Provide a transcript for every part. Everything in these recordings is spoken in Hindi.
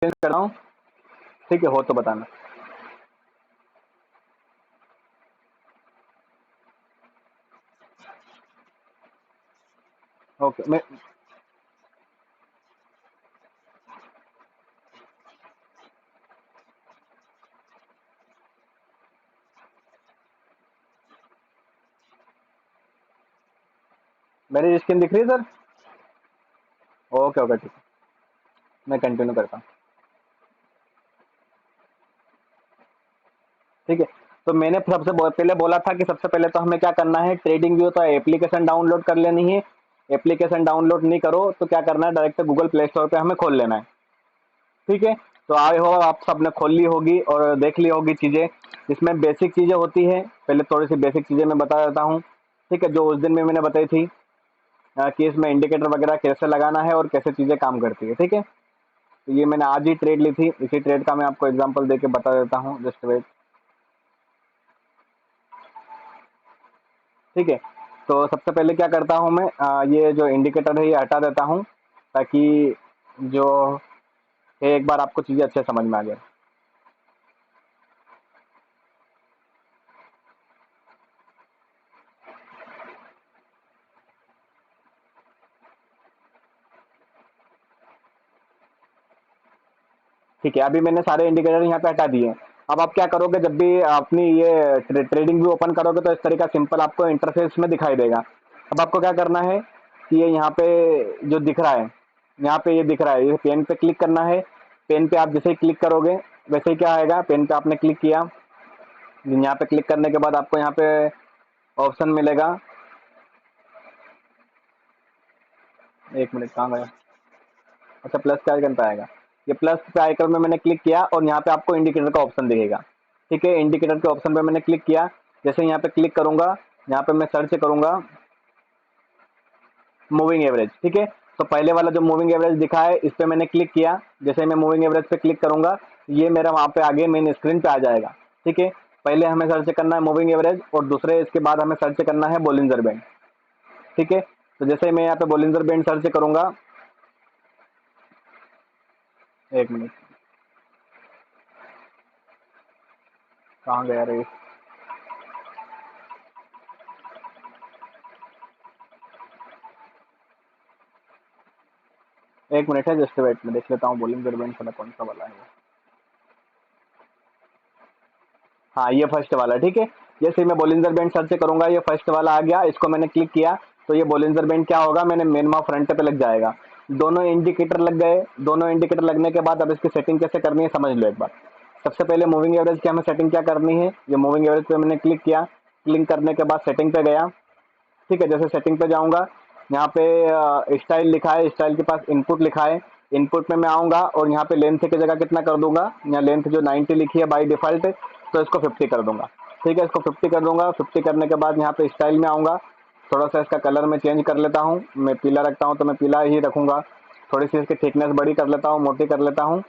चेंज कर रहा हूँ, ठीक है, हो तो बताना। ओके, मैं मेरी स्क्रीन दिख रही है सर? ओके ओके ठीक है, मैं कंटिन्यू करता हूँ। ठीक है, तो मैंने सबसे पहले बोला था कि सबसे पहले तो हमें क्या करना है, ट्रेडिंग व्यू तो एप्लीकेशन डाउनलोड कर लेनी है। एप्लीकेशन डाउनलोड नहीं करो तो क्या करना है, डायरेक्ट गूगल प्ले स्टोर पे हमें खोल लेना है। ठीक है, तो आई हो आप सबने खोल ली होगी और देख ली होगी चीज़ें। इसमें बेसिक चीज़ें होती हैं, पहले थोड़ी सी बेसिक चीज़ें मैं बता देता हूँ। ठीक है, जो उस दिन में मैंने बताई थी कि इसमें इंडिकेटर वगैरह कैसे लगाना है और कैसे चीज़ें काम करती है। ठीक है, तो ये मैंने आज ही ट्रेड ली थी, इसी ट्रेड का मैं आपको एग्जांपल दे के बता देता हूँ, जस्ट वेट। ठीक है, तो सबसे पहले क्या करता हूँ मैं, ये जो इंडिकेटर है ये हटा देता हूँ, ताकि जो है एक बार आपको चीज़ें अच्छे समझ में आ जाए। ठीक है, अभी मैंने सारे इंडिकेटर यहाँ पे हटा दिए। अब आप क्या करोगे, जब भी अपनी ये ट्रेडिंग व्यू ओपन करोगे तो इस तरीका सिंपल आपको इंटरफेस में दिखाई देगा। अब आपको क्या करना है कि ये यहाँ पे जो दिख रहा है, यहाँ पे ये दिख रहा है, ये पेन पे क्लिक करना है। पेन पे आप जैसे ही क्लिक करोगे वैसे ही क्या आएगा, पेन पे आपने क्लिक किया, यहाँ पे क्लिक करने के बाद आपको यहाँ पे ऑप्शन मिलेगा। एक मिनट, कहाँ गया? अच्छा, प्लस के आइकन पे आएगा। ये प्लस के आइकन में मैंने क्लिक किया और यहाँ पे आपको इंडिकेटर का ऑप्शन दिखेगा। ठीक है, इंडिकेटर के ऑप्शन पे मैंने क्लिक किया। जैसे यहाँ पे क्लिक करूंगा, यहाँ पे मैं सर्च करूंगा मूविंग एवरेज। ठीक है, तो पहले वाला जो मूविंग एवरेज दिखा है इस पे मैंने क्लिक किया। जैसे मैं मूविंग एवरेज पे क्लिक करूंगा, ये मेरा वहाँ पे आगे मेन स्क्रीन पे आ जाएगा। ठीक है, पहले हमें सर्च करना है मूविंग एवरेज और दूसरे इसके बाद हमें सर्च करना है बोलिंजर बैंड। ठीक है, तो जैसे मैं यहाँ पे बोलिंजर बैंड सर्च करूंगा, एक मिनट, कहाँ गया रे? एक मिनट है, जस्ट वेट, में देख लेता हूँ बोलिंजर बैंड वाला कौन सा वाला है। हाँ, ये फर्स्ट वाला। ठीक है, जैसे मैं बोलिंजर बैंड सर्च करूंगा ये फर्स्ट वाला आ गया, इसको मैंने क्लिक किया तो ये बोलिंजर बैंड क्या होगा, मैंने मिनिमम फ्रंट पे लग जाएगा। दोनों इंडिकेटर लग गए। दोनों इंडिकेटर लगने के बाद अब इसकी सेटिंग कैसे करनी है समझ लो एक बार। सबसे पहले मूविंग एवरेज की हमें सेटिंग क्या करनी है, ये मूविंग एवरेज पे मैंने क्लिक किया। क्लिक करने के बाद सेटिंग पे गया। ठीक है, जैसे सेटिंग पे जाऊंगा, यहाँ पे स्टाइल लिखा है, स्टाइल के पास इनपुट लिखा है। इनपुट में मैं आऊंगा और यहाँ पे लेंथ की जगह कितना कर दूंगा, यहाँ लेंथ जो 90 लिखी है बाई डिफॉल्ट, तो इसको 50 कर दूंगा। ठीक है, इसको 50 कर दूंगा। 50 करने के बाद यहाँ पे स्टाइल में आऊंगा, थोड़ा सा इसका कलर मैं चेंज कर लेता हूँ। मैं पीला रखता हूँ तो मैं पीला ही रखूंगा। थोड़ी सी इसकी थिकनेस बड़ी कर लेता हूँ, मोटी कर लेता हूँ।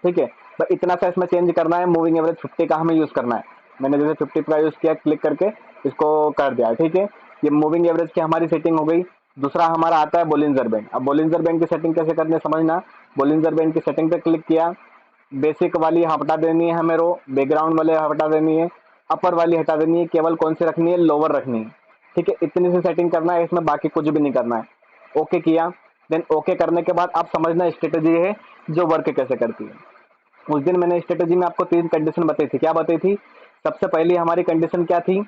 ठीक है, तो इतना सा इसमें चेंज करना है। मूविंग एवरेज 50 का हमें यूज़ करना है। मैंने जैसे 50 का यूज़ किया, क्लिक करके इसको कर दिया। ठीक है, ये मूविंग एवरेज की हमारी सेटिंग हो गई। दूसरा हमारा आता है बोलिंजर बैंड। अब बोलिंजर बैंड की सेटिंग कैसे करनी है समझना। बोलिंजर बैंड की सेटिंग पे क्लिक किया, बेसिक वाली हटा देनी है हमें, रो बैकग्राउंड वाले हटा देनी है, अपर वाली हटा देनी है, केवल कौन सी रखनी है, लोअर रखनी है। ठीक है, इतनी सी सेटिंग करना है इसमें, बाकी कुछ भी नहीं करना है। ओके किया, देन ओके करने के बाद आप समझना स्ट्रेटेजी है जो वर्क कैसे करती है। उस दिन मैंने स्ट्रेटेजी में आपको 3 कंडीशन बताई थी। क्या बताई थी? सबसे पहली हमारी कंडीशन क्या थी,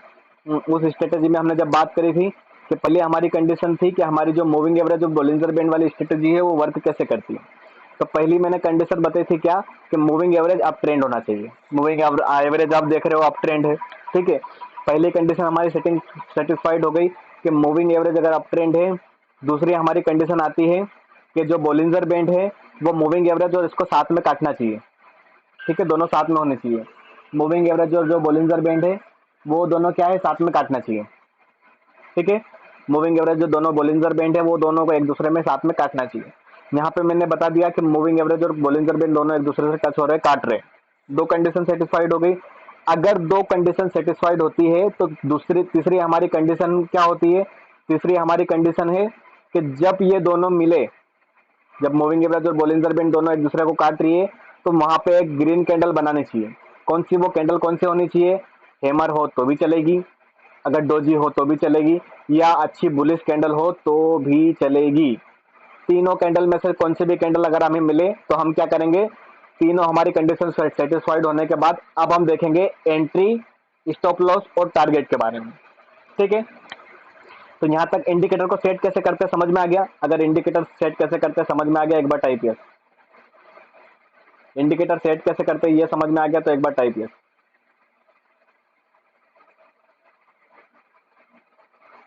उस स्ट्रेटेजी में हमने जब बात करी थी कि पहले हमारी कंडीशन थी कि हमारी जो मूविंग एवरेज जो बोलिंजर बैंड वाली स्ट्रेटेजी है वो वर्क कैसे करती है। तो पहली मैंने कंडीशन बताई थी क्या, कि मूविंग एवरेज अप ट्रेंड होना चाहिए। मूविंग एवरेज आप देख रहे हो अप ट्रेंड है। ठीक है, पहली कंडीशन हमारी सेटिंग सेटिस्फाइड हो गई कि मूविंग एवरेज अगर अप ट्रेंड है। दूसरी हमारी कंडीशन आती है कि जो बोलिंजर बैंड है वो मूविंग एवरेज और इसको साथ में काटना चाहिए। ठीक है, दोनों साथ में होने चाहिए। मूविंग एवरेज और जो बोलिंजर बैंड है वो दोनों क्या है, साथ में काटना चाहिए। ठीक है, मूविंग एवरेज जो दोनों बोलिंजर बैंड है वो दोनों को एक दूसरे में साथ में काटना चाहिए। यहाँ पे मैंने बता दिया कि मूविंग एवरेज और बोलिंजर बैंड दोनों एक दूसरे से टच हो रहे, काट रहे। दो कंडीशन सेटिस्फाइड हो गई। अगर दो कंडीशन सेटिस्फाइड होती है तो दूसरी तीसरी हमारी कंडीशन क्या होती है, तीसरी हमारी कंडीशन है कि जब ये दोनों मिले, जब मूविंग एवरेज और बोलिंजर बैंड दोनों एक दूसरे को काट रही है तो वहां पे एक ग्रीन कैंडल बनानी चाहिए। कौन सी वो कैंडल कौन सी होनी चाहिए? हैमर हो तो भी चलेगी, अगर डोजी हो तो भी चलेगी, या अच्छी बुलिश कैंडल हो तो भी चलेगी। तीनों कैंडल में से कौन सी भी कैंडल अगर हमें मिले तो हम क्या करेंगे, तीनों हमारी कंडीशन सेटिस्फाइड होने के बाद अब हम देखेंगे एंट्री, स्टॉप लॉस और टारगेट के बारे में। ठीक है, तो यहाँ तक इंडिकेटर को सेट कैसे करते समझ में आ गया। अगर इंडिकेटर सेट कैसे करते समझ में आ गया एक बार टाइप यस। इंडिकेटर सेट कैसे करते ये समझ में आ गया तो एक बार टाइप यस।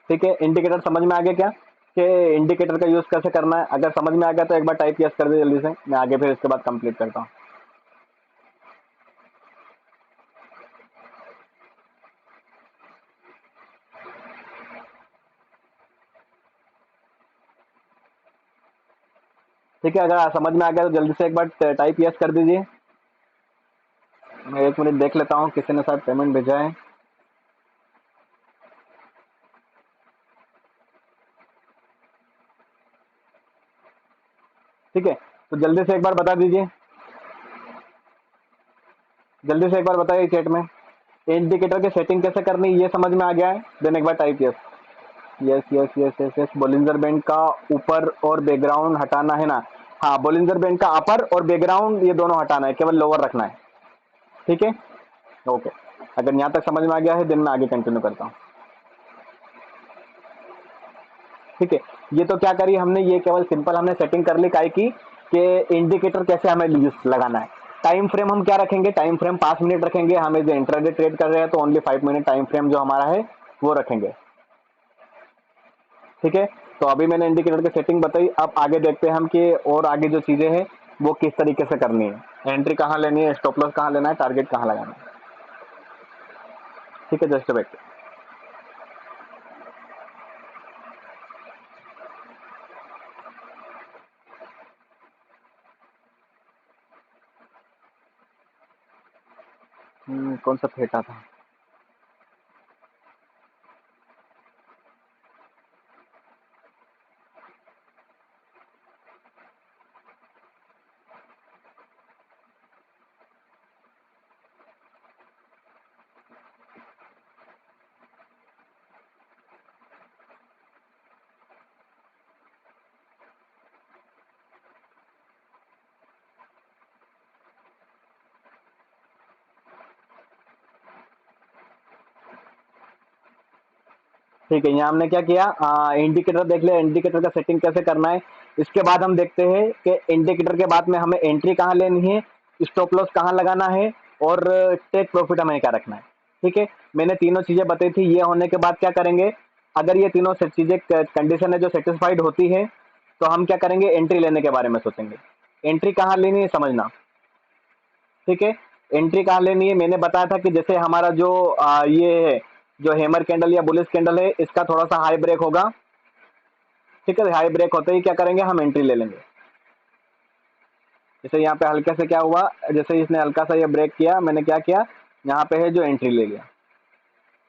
ठीक है, इंडिकेटर समझ में आ गया क्या कि इंडिकेटर का यूज कैसे करना है? अगर समझ में आ गया तो एक बार टाइप यस कर दे जल्दी से, मैं आगे फिर इसके बाद कंप्लीट करता हूँ। ठीक है, अगर समझ में आ गया तो जल्दी से एक बार टाइप यस कर दीजिए। मैं एक मिनट देख लेता हूँ किसी ने शायद पेमेंट भेजा है। ठीक है, तो जल्दी से एक बार बता दीजिए, जल्दी से एक बार बताइए चैट में इंडिकेटर की सेटिंग कैसे करनी ये समझ में आ गया है? देन एक बार type yes. Yes yes yes yes yes. Bollinger band का ऊपर और बैकग्राउंड हटाना है ना? हाँ, बोलिंजर बैंड का अपर और बैकग्राउंड ये दोनों हटाना है, केवल लोअर रखना है। ठीक है, ओके। अगर यहाँ तक समझ में आ गया है देन मैं आगे कंटिन्यू करता हूँ। ठीक है, ये तो क्या करी हमने, ये केवल सिंपल हमने सेटिंग कर ली काय की कि इंडिकेटर कैसे हमें लगाना है। टाइम फ्रेम हम क्या रखेंगे? टाइम फ्रेम 5 मिनट रखेंगे। हमें जो इंट्राडे ट्रेड कर रहे हैं तो ओनली 5 मिनट टाइम फ्रेम जो हमारा है वो रखेंगे। ठीक है, तो अभी मैंने इंडिकेटर की सेटिंग बताई। अब आगे देखते हैं हम कि और आगे जो चीजें हैं वो किस तरीके से करनी है। एंट्री कहाँ लेनी है, स्टॉप लॉस कहाँ लेना है, टारगेट कहाँ लगाना है। ठीक है, जस्ट वेट। कौन सा फेटा था? ठीक है, यहाँ हमने क्या किया, इंडिकेटर देख लिया, इंडिकेटर का सेटिंग कैसे करना है। इसके बाद हम देखते हैं कि इंडिकेटर के बाद में हमें एंट्री कहाँ लेनी है, स्टॉप लॉस कहाँ लगाना है और टेक प्रॉफिट हमें क्या रखना है। ठीक है, मैंने तीनों चीजें बताई थी। ये होने के बाद क्या करेंगे, अगर ये तीनों चीजें कंडीशन है जो सेटिस्फाइड होती है तो हम क्या करेंगे, एंट्री लेने के बारे में सोचेंगे। एंट्री कहाँ लेनी है समझना। ठीक है, एंट्री कहाँ लेनी है मैंने बताया था कि जैसे हमारा जो ये है, जो हैमर कैंडल या बुलिश कैंडल है इसका थोड़ा सा हाई ब्रेक होगा। ठीक है, हाई ब्रेक होते ही क्या करेंगे, हम एंट्री ले लेंगे। जैसे यहाँ पे हल्के से क्या हुआ, जैसे इसने हल्का सा ये ब्रेक किया, मैंने क्या किया, यहाँ पे है जो एंट्री ले लिया।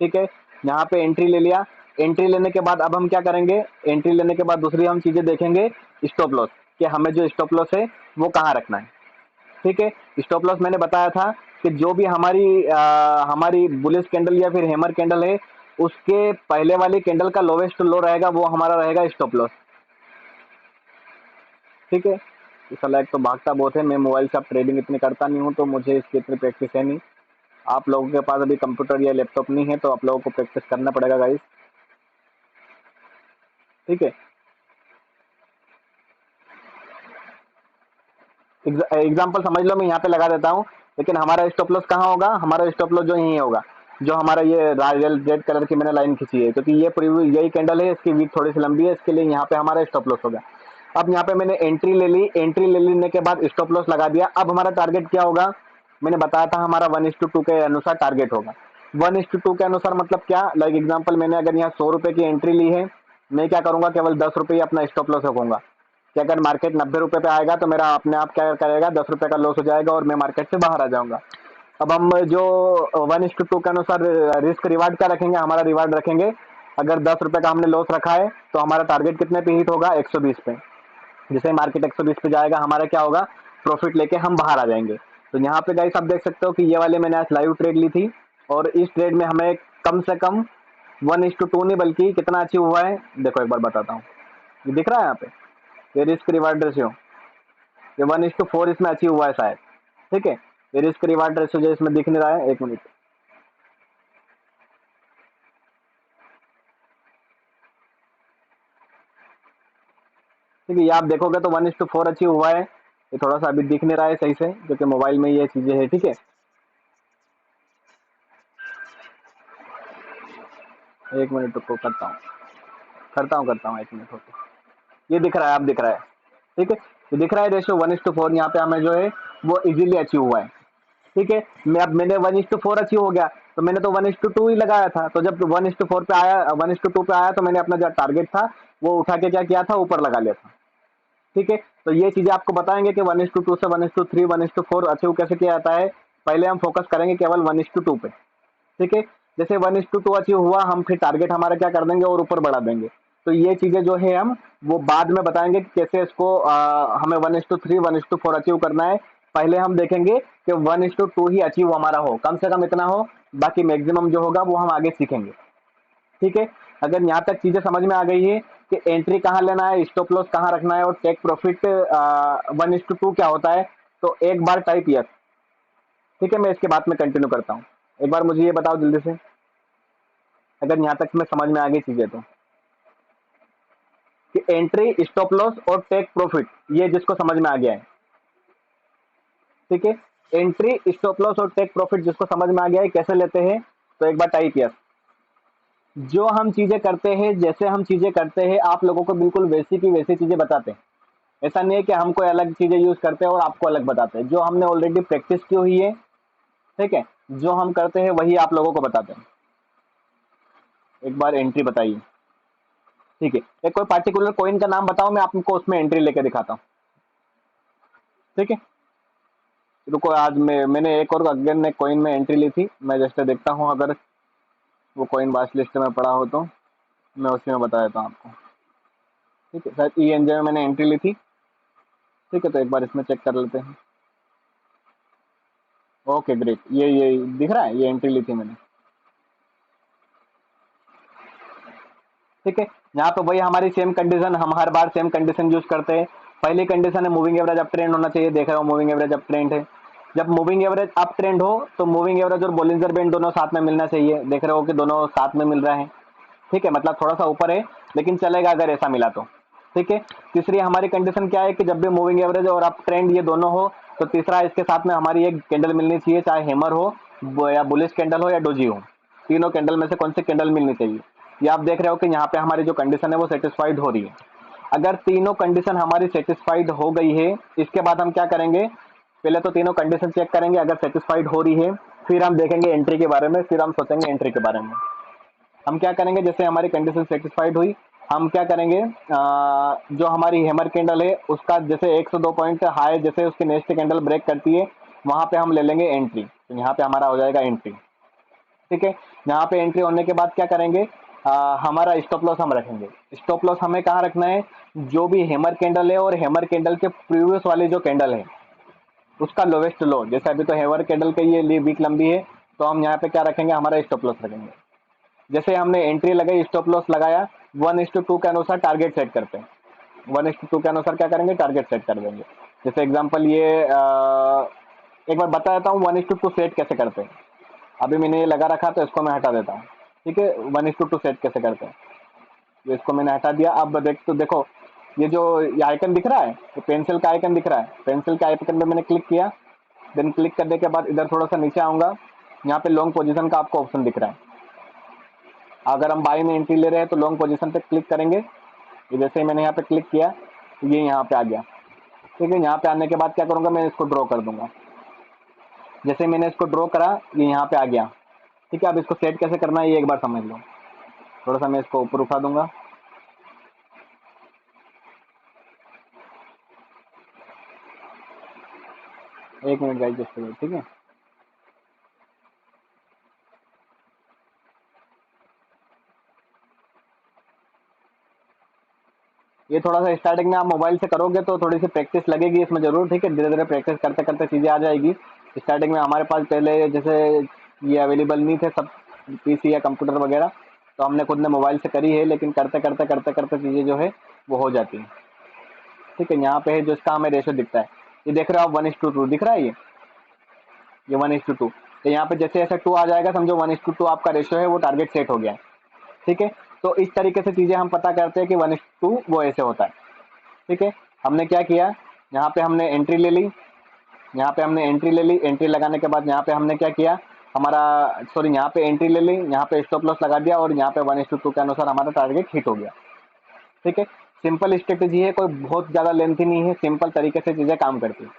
ठीक है, यहाँ पे एंट्री ले लिया। एंट्री लेने के बाद अब हम क्या करेंगे, एंट्री लेने के बाद दूसरी हम चीजें देखेंगे, स्टॉप लॉस, कि हमें जो स्टॉप लॉस है वो कहाँ रखना है। ठीक है, स्टॉप लॉस मैंने बताया था कि जो भी हमारी बुलिश कैंडल या फिर हैमर कैंडल है उसके पहले वाली कैंडल का लोवेस्ट लो रहेगा वो हमारा रहेगा स्टॉप लॉस। ठीक है, इस साला एक तो भागता बहुत है। मैं मोबाइल से अब ट्रेडिंग इतनी करता नहीं हूँ तो मुझे इसकी इतनी प्रैक्टिस है नहीं। आप लोगों के पास अभी कंप्यूटर या लैपटॉप नहीं है तो आप लोगों को प्रैक्टिस करना पड़ेगा गाइस। ठीक है, एग्जाम्पल समझ लो, मैं यहाँ पे लगा देता हूँ। लेकिन हमारा स्टॉप लॉस कहाँ होगा, हमारा स्टॉप लॉस जो यही होगा, जो हमारा ये रेड कलर की मैंने लाइन खींची है, क्योंकि ये प्रीव्यू यही कैंडल है, इसकी वीक थोड़ी सी लंबी है, इसके लिए यहाँ पे हमारा स्टॉप लॉस होगा। अब यहाँ पे मैंने एंट्री ले ली, एंट्री ले लेने के बाद स्टॉप लॉस लगा दिया। अब हमारा टारगेट क्या होगा, मैंने बताया था हमारा 1:2 के अनुसार टारगेट होगा। 1:2 के अनुसार मतलब क्या, लाइक एग्जाम्पल मैंने अगर यहाँ 100 रुपए की एंट्री ली है, मैं क्या करूंगा, केवल 10 रुपये अपना स्टॉप लॉस रखूंगा कि अगर मार्केट 90 रुपए पे आएगा तो मेरा अपने आप क्या करेगा, 10 रुपए का लॉस हो जाएगा और मैं मार्केट से बाहर आ जाऊंगा। अब हम जो 1:2 के अनुसार रिस्क रिवार्ड का रखेंगे, हमारा रिवार्ड रखेंगे, अगर 10 रुपए का हमने लॉस रखा है तो हमारा टारगेट कितने पे हिट होगा, 120 पे। जैसे मार्केट 120 पे जाएगा, हमारा क्या होगा, प्रॉफिट लेके हम बाहर आ जाएंगे। तो यहाँ पे गाइस आप देख सकते हो कि ये वाले मैंने आज लाइव ट्रेड ली थी, और इस ट्रेड में हमें कम से कम 1:2 नहीं बल्कि कितना अचीव हुआ है, देखो एक बार बताता हूँ। ये दिख रहा है यहाँ पे, ये रिस्क रिवार्ड रेशियो, ये 1:4 इसमें अचीव हुआ है शायद। ठीक है, ये रिस्क रिवार्ड रेशियो जो इसमें दिख नहीं रहा है, एक मिनट। ठीक है, ये आप देखोगे तो 1:4 अचीव हुआ है। ये थोड़ा सा अभी दिख नहीं रहा है सही से क्योंकि मोबाइल में ये चीजें है। ठीक है, एक मिनट रुको, करता हूँ 1 मिनट होते। ये दिख रहा है, आप दिख रहा है। ठीक है, ये दिख रहा है रेशियो 1:4, यहाँ पे हमें जो है वो इजीली अचीव हुआ है। ठीक है, मैंने 1:4 अचीव हो गया, तो मैंने तो 1:2 ही लगाया था। तो जब 1:4 पे आया, 1:2 पे आया, तो मैंने अपना जो टारगेट था वो उठा के क्या किया था, ऊपर लगा लिया था। ठीक है, तो ये चीजें आपको बताएंगे कि 1:2 से 1:3 1:4 अचीव कैसे किया जाता है। पहले हम फोकस करेंगे केवल 1:2 पे। ठीक है, जैसे 1:2 अचीव हुआ, हम फिर टारगेट हमारा क्या कर देंगे और ऊपर बढ़ा देंगे। तो ये चीजें जो है हम वो बाद में बताएंगे कि कैसे इसको हमें 1:3 1:4 अचीव करना है। पहले हम देखेंगे कि 1:2 ही अचीव हमारा हो, कम से कम इतना हो। बाकी मैक्सिमम जो होगा वो हम आगे सीखेंगे। ठीक है, अगर यहाँ तक चीजें समझ में आ गई है कि एंट्री कहाँ लेना है, स्टॉप लॉस कहाँ रखना है, और टेक प्रॉफिट 1:2 क्या होता है, तो एक बार टाइप यस। ठीक है, मैं इसके बाद में कंटिन्यू करता हूँ। एक बार मुझे ये बताओ जल्दी से, अगर यहाँ तक में समझ में आ गई चीजें तो, कि एंट्री, स्टॉप लॉस और टेक प्रॉफिट, ये जिसको समझ में आ गया है। ठीक है, एंट्री, स्टॉप लॉस और टेक प्रॉफिट जिसको समझ में आ गया है कैसे लेते हैं, तो एक बार टाइप यस। जो हम चीजें करते हैं, जैसे हम चीजें करते हैं, आप लोगों को बिल्कुल वैसी की वैसी चीजें बताते हैं। ऐसा नहीं है कि हम कोई अलग चीजें यूज करते हैं और आपको अलग बताते हैं। जो हमने ऑलरेडी प्रैक्टिस की हुई है, ठीक है, जो हम करते हैं वही आप लोगों को बताते हैं। एक बार एंट्री बताइए। ठीक है, एक कोई पार्टिकुलर कॉइन का नाम बताओ, मैं आपको उसमें एंट्री लेके दिखाता हूँ। ठीक है, रुको, आज मैंने एक और अगेन ने कॉइन में एंट्री ली थी। मैं जैसे देखता हूँ, अगर वो कॉइन वाच लिस्ट में पड़ा हो तो मैं उसी में बता देता हूँ आपको। ठीक है, शायद ENJ में मैंने एंट्री ली थी। ठीक है, तो एक बार इसमें चेक कर लेते हैं। ओके ग्रेट, ये दिख रहा है, ये एंट्री ली थी मैंने। ठीक है, यहाँ पे वही हमारी सेम कंडीशन, हम हर बार सेम कंडीशन यूज करते हैं। पहली कंडीशन है मूविंग एवरेज अप ट्रेंड होना चाहिए। देख रहे हो मूविंग एवरेज अप ट्रेंड है। जब मूविंग एवरेज अप ट्रेंड हो तो मूविंग एवरेज और बोलिंजर बैंड दोनों साथ में मिलना चाहिए। देख रहे हो कि दोनों साथ में मिल रहा है। ठीक है, मतलब थोड़ा सा ऊपर है लेकिन चलेगा अगर ऐसा मिला तो। ठीक है, तीसरी हमारी कंडीशन क्या है कि जब भी मूविंग एवरेज और अप ट्रेंड ये दोनों हो, तो तीसरा इसके साथ में हमारी एक कैंडल मिलनी चाहिए, चाहे हैमर हो या बुलिश कैंडल हो या डोजी हो। तीनों कैंडल में से कौन सी कैंडल मिलनी चाहिए। ये आप देख रहे हो कि यहाँ पे हमारी जो कंडीशन है वो सेटिस्फाइड हो रही है। अगर तीनों कंडीशन हमारी सेटिस्फाइड हो गई है, इसके बाद हम क्या करेंगे, पहले तो तीनों कंडीशन चेक करेंगे, अगर सेटिस्फाइड हो रही है फिर हम देखेंगे एंट्री के बारे में, फिर हम सोचेंगे एंट्री के बारे में। हम क्या करेंगे, जैसे हमारी कंडीशन सेटिस्फाइड हुई, हम क्या करेंगे, जो हमारी हैमर कैंडल है उसका जैसे 102 पॉइंट हाई, जैसे उसकी नेक्स्ट कैंडल ब्रेक करती है, वहां पे हम ले लेंगे एंट्री। तो यहाँ पे हमारा हो जाएगा एंट्री। ठीक है, यहाँ पे एंट्री होने के बाद क्या करेंगे, हमारा स्टॉप लॉस हम रखेंगे। स्टॉप लॉस हमें कहाँ रखना है, जो भी हैमर कैंडल है और हैमर कैंडल के प्रीवियस वाली जो कैंडल है उसका लोवेस्ट लो। जैसे अभी तो हैमर कैंडल की ये वीक लंबी है, तो हम यहाँ पे क्या रखेंगे, हमारा स्टॉप लॉस रखेंगे। जैसे हमने एंट्री लगाई, स्टॉप लॉस लगाया, 1:2 के अनुसार टारगेट सेट करते हैं। 1:2 के अनुसार क्या करेंगे, टारगेट सेट कर देंगे। जैसे एग्जांपल ये एक बार बता देता हूँ 1:2 सेट कैसे करते हैं। अभी मैंने ये लगा रखा तो इसको मैं हटा देता हूँ। ठीक है, 1:2 सेट कैसे करते हैं, ये इसको मैंने हटा दिया। अब देखो, ये जो ये आइकन दिख रहा है, ये पेंसिल का आइकन दिख रहा है। पेंसिल के आइकन पे मैंने क्लिक किया, देन क्लिक करने के बाद इधर थोड़ा सा नीचे आऊंगा, यहाँ पे लॉन्ग पोजीशन का आपको ऑप्शन दिख रहा है। अगर हम बाई में एंट्री ले रहे हैं तो लॉन्ग पोजीशन पे क्लिक करेंगे। ये जैसे ही मैंने यहाँ पे क्लिक किया, ये यहाँ पे आ गया। ठीक है, यहाँ पे आने के बाद क्या करूँगा, मैं इसको ड्रॉ कर दूंगा। जैसे मैंने इसको ड्रॉ करा, ये यहाँ पे आ गया। ठीक है, अब इसको सेट कैसे करना है ये एक बार समझ लो। थोड़ा सा मैं इसको ऊपर उठा दूंगा। एक मिनट गाइस, जस्ट वेट। ठीक है, ये थोड़ा सा स्टार्टिंग में आप मोबाइल से करोगे तो थोड़ी सी प्रैक्टिस लगेगी इसमें ज़रूर, ठीक है। धीरे धीरे प्रैक्टिस करते करते चीज़ें आ जाएगी। स्टार्टिंग में हमारे पास पहले जैसे ये अवेलेबल नहीं थे सब पीसी या कंप्यूटर वगैरह, तो हमने खुद ने मोबाइल से करी है, लेकिन करते करते करते करते चीज़ें जो है वो हो जाती हैं, ठीक है। यहाँ पे है जो इसका हमें रेशो दिखता है, ये देख रहे हो आप 1:2 दिख रहा है, ये 1:2। तो यहाँ पे जैसे ऐसा 2 आ जाएगा समझो 1:2 आपका रेशो है, वो टारगेट सेट हो गया है, ठीक है। तो इस तरीके से चीज़ें हम पता करते हैं कि 1:2 वो ऐसे होता है, ठीक है। हमने क्या किया, यहाँ पे हमने एंट्री ले ली, यहाँ पे हमने एंट्री ले ली, एंट्री लगाने के बाद यहाँ पे हमने क्या किया, हमारा सॉरी यहाँ पे एंट्री ले ली, यहाँ पे स्टॉप लॉस लगा दिया और यहाँ पे 1:2 के अनुसार हमारा टारगेट हिट हो गया, ठीक है। सिंपल स्ट्रेटेजी है, कोई बहुत ज़्यादा लेंथी नहीं है, सिंपल तरीके से चीज़ें काम करती है,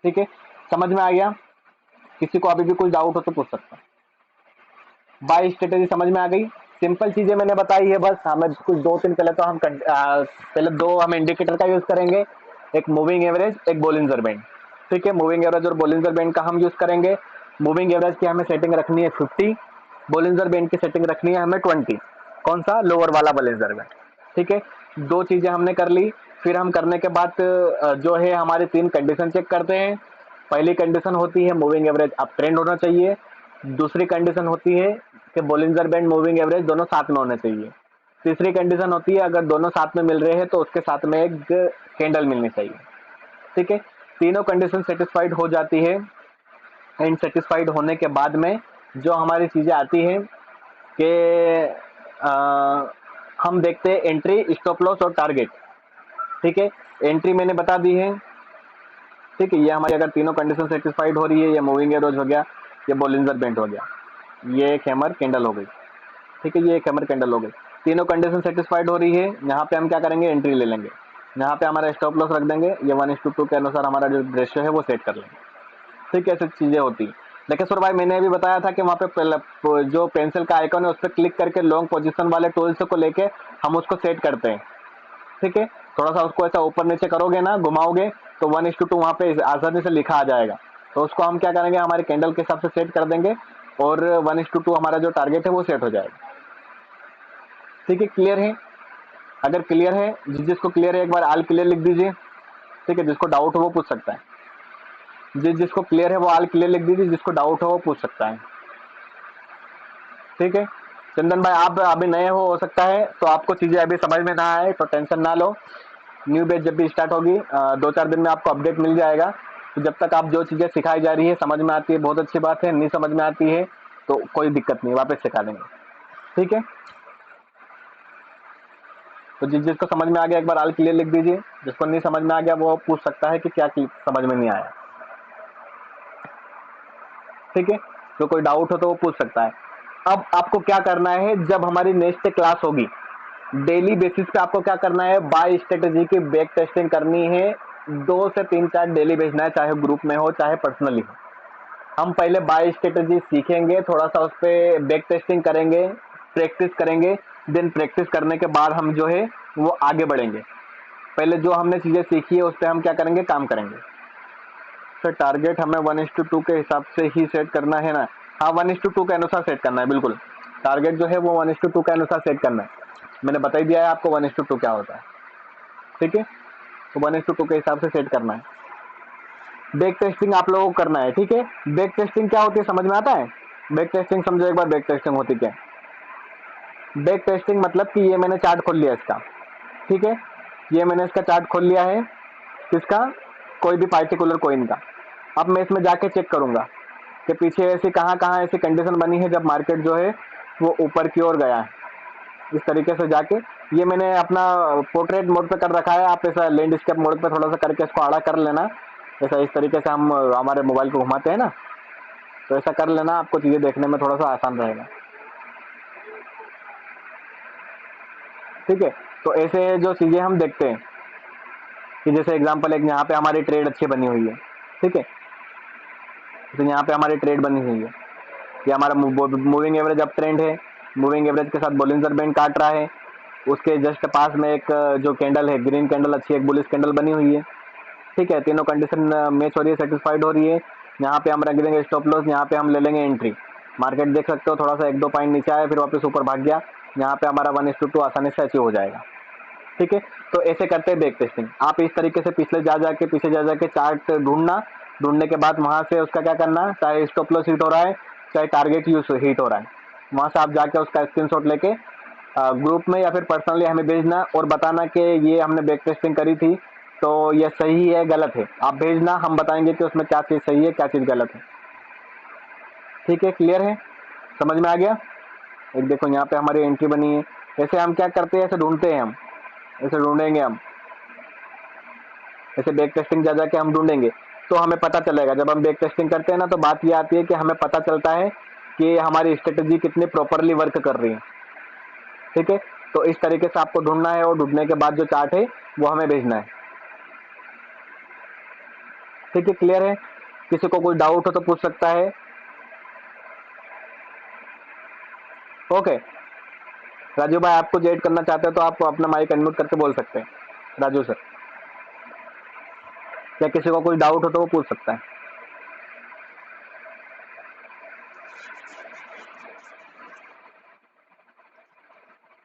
ठीक है। समझ में आ गया? किसी को अभी भी कुछ डाउट हो तो पूछ सकता है। बाय स्ट्रेटेजी समझ में आ गई? सिंपल चीजें मैंने बताई है बस। हमें कुछ 2-3 पहले तो हम पहले 2 हम इंडिकेटर का यूज करेंगे, एक मूविंग एवरेज, एक बोलिंजर बैंड, ठीक है। मूविंग एवरेज और बोलिंजर बैंड का हम यूज करेंगे। मूविंग एवरेज की हमें सेटिंग रखनी है 50, बोलिंजर बैंड की सेटिंग रखनी है हमें 20। कौन सा? लोअर वाला बोलिंजर बैंड, ठीक है। 2 चीजें हमने कर ली। फिर हम करने के बाद जो है हमारी 3 कंडीशन चेक करते हैं। पहली कंडीशन होती है मूविंग एवरेज अप ट्रेंड होना चाहिए। दूसरी कंडीशन होती है कि बोलिंजर बैंड मूविंग एवरेज दोनों साथ में होने चाहिए। तीसरी कंडीशन होती है अगर दोनों साथ में मिल रहे हैं तो उसके साथ में एक कैंडल मिलनी चाहिए, ठीक है। तीनों कंडीशन सेटिस्फाइड हो जाती है एंड सेटिस्फाइड होने के बाद में जो हमारी चीजें आती हैं कि हम देखते हैं एंट्री, स्टॉप लॉस और टारगेट, ठीक है। एंट्री मैंने बता दी है, ठीक है। ये हमारी अगर तीनों कंडीशन सेटिस्फाइड हो रही है, ये मूविंग एवरेज हो गया, ये बोलिंजर बैंड हो गया, ये एक हैमर कैंडल हो गई, ठीक है। ये एक हैमर कैंडल हो गई। तीनों कंडीशन सेटिस्फाइड हो रही है, यहाँ पे हम क्या करेंगे, एंट्री ले लेंगे, यहाँ पे हमारा स्टॉप लॉस रख देंगे, ये 1:2 के अनुसार हमारा जो रेशियो है वो सेट कर लेंगे, ठीक है। ऐसी चीजें होती है। देखिए सर भाई, मैंने अभी बताया था कि वहाँ पे जो पेंसिल का आइकन है उस पर क्लिक करके लॉन्ग पोजीशन वाले टूल्स को लेके हम उसको सेट करते हैं, ठीक है। थोड़ा सा उसको ऐसा ऊपर नीचे करोगे ना, घुमाओगे, तो 1:2 वहाँ पे आसानी से लिखा आ जाएगा। तो उसको हम क्या करेंगे, हमारे कैंडल के हिसाब से सेट कर देंगे और 1:2 हमारा जो टारगेट है वो सेट हो जाएगा, ठीक है। क्लियर है? अगर क्लियर है, जिसको क्लियर है एक बार ऑल क्लियर लिख दीजिए, ठीक है। जिसको डाउट हो वो पूछ सकता है। जिसको क्लियर है वो ऑल क्लियर लिख दीजिए, जिसको डाउट हो वो पूछ सकता है, ठीक है। चंदन भाई आप अभी नए हो सकता है तो आपको चीजें अभी समझ में ना आए तो टेंशन ना लो। न्यू बैच जब भी स्टार्ट होगी 2-4 दिन में आपको अपडेट मिल जाएगा। तो जब तक आप जो चीजें सिखाई जा रही है समझ में आती है बहुत अच्छी बात है, नहीं समझ में आती है तो कोई दिक्कत नहीं, वापस सिखा देंगे, ठीक है। तो जिसको समझ में आ गया एक बार ऑल क्लियर लिख दीजिए, जिसको नहीं समझ में आ गया वो पूछ सकता है कि क्या समझ में नहीं आया, ठीक है। तो कोई डाउट हो तो वो पूछ सकता है। अब आपको क्या करना है, जब हमारी नेक्स्ट क्लास होगी डेली बेसिस पे आपको क्या करना है, बाय स्ट्रेटेजी की बैक टेस्टिंग करनी है। 2 से 3-4 डेली भेजना है, चाहे ग्रुप में हो चाहे पर्सनली हो। हम पहले बाय स्ट्रेटेजी सीखेंगे, थोड़ा सा उस पर बैक टेस्टिंग करेंगे, प्रैक्टिस करेंगे। देन प्रैक्टिस करने के बाद हम जो है वो आगे बढ़ेंगे। पहले जो हमने चीजें सीखी है उस पर हम क्या करेंगे, काम करेंगे। तो टारगेट हमें 1:2 के हिसाब से ही सेट करना है ना? हाँ, 1:2 के अनुसार सेट करना है, बिल्कुल। टारगेट जो है वो 1:2 के अनुसार सेट करना है। मैंने बता ही दिया है आपको 1:2 क्या होता है, ठीक है। तो 1:2 के हिसाब से सेट करना है। बैक टेस्टिंग आप लोगों को करना है, ठीक है। बैक टेस्टिंग क्या होती है समझ में आता है? बैक टेस्टिंग समझो एक बार, बैक टेस्टिंग होती क्या है। बैक टेस्टिंग मतलब कि ये मैंने चार्ट खोल लिया इसका, ठीक है। ये मैंने इसका चार्ट खोल लिया है, किसका? कोई भी पार्टिकुलर कॉइन का। अब मैं इसमें जाके चेक करूंगा कि पीछे ऐसी कहाँ कहाँ ऐसी कंडीशन बनी है जब मार्केट जो है वो ऊपर की ओर गया है। इस तरीके से जाके ये मैंने अपना पोर्ट्रेट मोड पे कर रखा है, आप ऐसा लैंडस्केप मोड पे थोड़ा सा करके इसको आड़ा कर लेना। ऐसा इस तरीके से हम हमारे मोबाइल को घुमाते हैं ना, तो ऐसा कर लेना, आपको चीज़ें देखने में थोड़ा सा आसान रहेगा, ठीक है। तो ऐसे जो चीज़ें हम देखते हैं कि जैसे एग्जांपल एक यहाँ पे हमारी ट्रेड अच्छी बनी हुई है, ठीक है। तो यहाँ पे हमारी ट्रेड बनी हुई है, ये हमारा मूविंग एवरेज अप ट्रेंड है, मूविंग एवरेज के साथ बोलिंजर बैंड काट रहा है। उसके जस्ट पास में एक जो कैंडल है, ग्रीन कैंडल अच्छी एक बुलिश कैंडल बनी हुई है, ठीक है। तीनों कंडीशन मैच हो रही है, सेटिस्फाइड हो रही है। यहाँ पे हम रख देंगे स्टॉप लॉस, यहाँ पे हम ले लेंगे एंट्री। मार्केट देख सकते हो थोड़ा सा 1-2 पॉइंट नीचे आया फिर वापस ऊपर भाग गया, यहाँ पे हमारा 1:2 आसानी से अचीव हो जाएगा, ठीक है। तो ऐसे करते हैं बैक टेस्टिंग। आप इस तरीके से पिछले जा जाके पीछे जा जाके चार्ट ढूंढना, ढूंढने के बाद वहां से उसका क्या करना, चाहे स्टॉप लॉस हिट हो रहा है चाहे टारगेट यूज हिट हो रहा है, वहां से आप जाके उसका स्क्रीनशॉट लेके ग्रुप में या फिर पर्सनली हमें भेजना और बताना कि ये हमने बैक टेस्टिंग करी थी, तो ये सही है गलत है, आप भेजना, हम बताएंगे कि उसमें क्या चीज़ सही है क्या चीज़ गलत है। ठीक है, क्लियर है, समझ में आ गया। एक देखो यहाँ पे हमारी एंट्री बनी है। ऐसे हम क्या करते हैं, ऐसे ढूंढते हैं हम, ऐसे ढूंढेंगे हम, ऐसे बैक टेस्टिंग जा जाके हम ढूंढेंगे तो हमें पता चलेगा। जब हम बैक टेस्टिंग करते हैं ना तो बात ये आती है कि हमें पता चलता है कि हमारी स्ट्रेटेजी कितनी प्रॉपरली वर्क कर रही है। ठीक है, तो इस तरीके से आपको ढूंढना है और ढूंढने के बाद जो चार्ट है वो हमें भेजना है। ठीक है, क्लियर है, किसी को कोई डाउट हो तो पूछ सकता है। ओके, राजू भाई आप कुछ ऐड करना चाहते हैं तो आप अपना माइक अनम्यूट करके बोल सकते हैं। राजू सर, या किसी को कोई डाउट हो तो वो पूछ सकता है।